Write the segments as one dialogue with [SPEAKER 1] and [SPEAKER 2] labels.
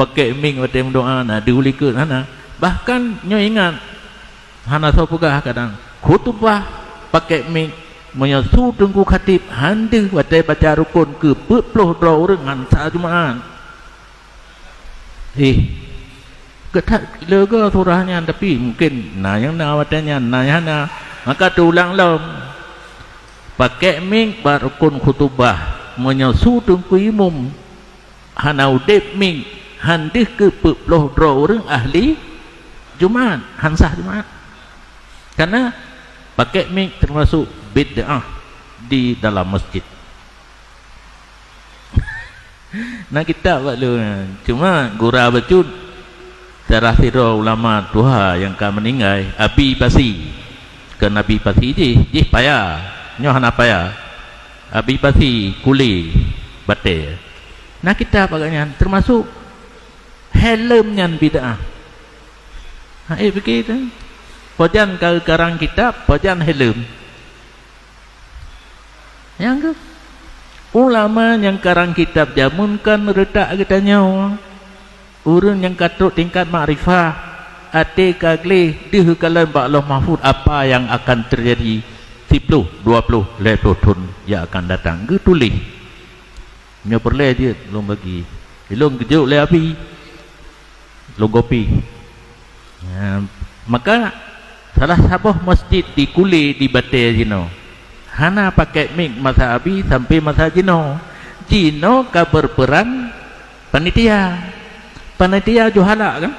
[SPEAKER 1] pakai ming wate doa na diulikut hana. Bahkan nyo ingat hana so pegah kadang khutbah pakai ming menyasu tunggu khatib handu wate baca rukun ke 40 orang hansa Jumaat. Ketat lega surahnya tapi mungkin nah yang na watanya nah yang na maka tulang lom pakai ming barukun khutbah menyasu tunggu imum hanau dep ming handih ke 40 orang ahli Jumaat hansah Jumaat. Karena pakai mik termasuk bid'ah di dalam masjid. Nah kita buat lu cuma gura becut darah sira ulama tuha yang ka meninggal abi pasi ke nabi pasi je payah nyoh hana payah abi pasi kuli bate. Nah kita bagainya termasuk helm nyan bid'ah. Begitu. Pojan ke karang kitab, pojan helm. Yang ke ulama yang karang kitab jamunkan retak katanya urang yang katruk tingkat makrifah ate kagle dih kalan ba Allah mahfuz apa yang akan terjadi 10 20 50 tahun yang akan datang ke tulis nyo perle dia belum bagi belum kejuk le api logopi. Ya, maka salah sabah masjid di Kuli di Batai Jino hana pakai mik masa abi sampai masa Jino ka berperan panitia juhala kan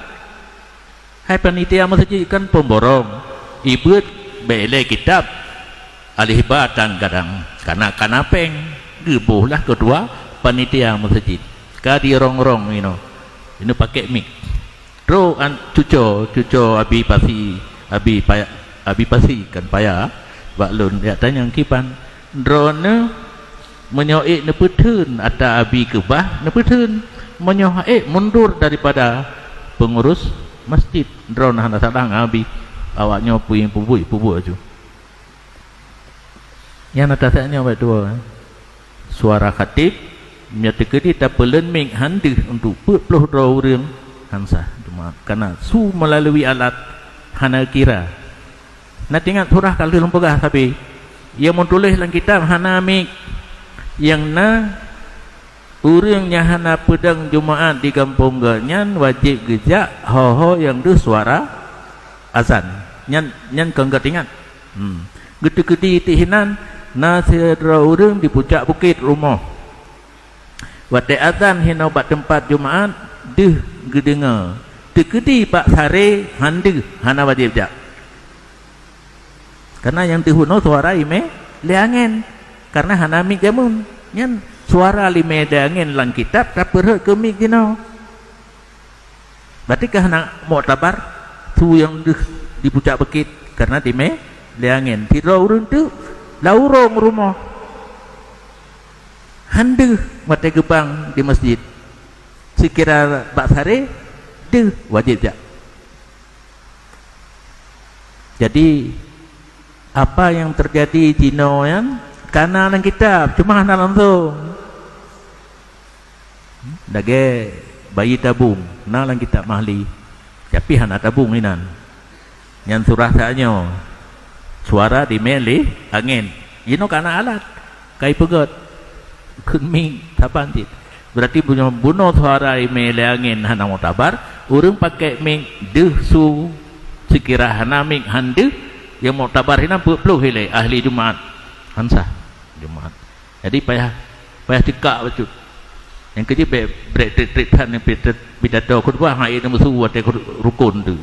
[SPEAKER 1] hai panitia masjid kan pemborong ibut bele kitab alih batang kadang karena kanapeng gebuhlah kedua panitia masjid ka di rong-rong ini pakai mik ro an cuco abi pasi kan payah baklun ya tanya kipan drone menyoik ne peteun ada abi kebah ne peteun menyoik mundur daripada pengurus masjid drone hana sadang abi awaknya puing pubui aju yang atasnya betul suara khatib menyatakan tak pelen ming handih untuk 40 orang hansah cuma karena su melalui alat hana kira. Nah tinggal surah kalau dalam pegah tapi yang menulis dalam kitab hana mik yang na urangnya hana pedang Jumaat di kampung ganyan wajib gejak ho yang tu suara azan nyan kenggat ingat gede-gede tihinan na sedra urang di puncak bukit rumah wate azan hina bat tempat Jumaat deh gedengar tegedi pak sare handu hana wajib jak karena yang tihuno suara ime leangen karena hana mik jamun nyan suara lime leangen lang kitab tapi ke mik dino berarti kah nak muktabar tu yang di puncak bukit karena time leangen tiro urun tu laurong rumah handu mate gebang di masjid sekira pak sare dia wajib jak. Jadi apa yang terjadi di Noyan karena dalam kitab cuma hana langsung dage bayi tabung dalam kitab mahli tapi hana tabung inan yang surah saatnya suara di meli angin ini karena alat kai pegot keming tapantit berarti bunuh suara di meli angin hana mutabar urang pakai ming deh su sekira hana ming handu yang mau tabar hina peluk hilai ahli Jumaat hansah Jumaat jadi payah tikak betul yang kerja bertrik-trikan yang pidato khutbah hai itu musuh wate rukun tu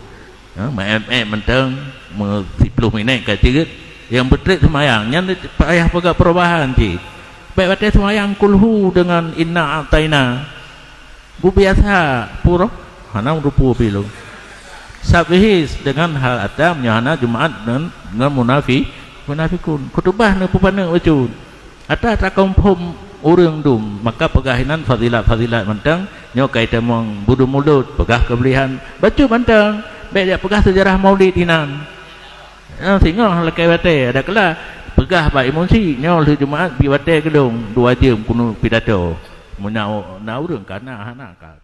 [SPEAKER 1] mentang 10 minit kata yang bertrik semayang yang payah pegak perubahan je baik wate semayang kulhu dengan inna ataina bu biasa pura hana rupu pilu sabihis dengan hal atam hana Jumaat dengan munafikun khutbah ne pupana wajud ata takompom urang dum maka pegahinan fadilat mentang nyo kaitan mong budu mulut pegah kebelihan baca mentang baik dia pegah sejarah maulid hinan sehingga lekai wate ada kala pegah baik emosi nyo hari Jumaat bi wate gedung 2 jam kuno pidato munau na urang kana hana ka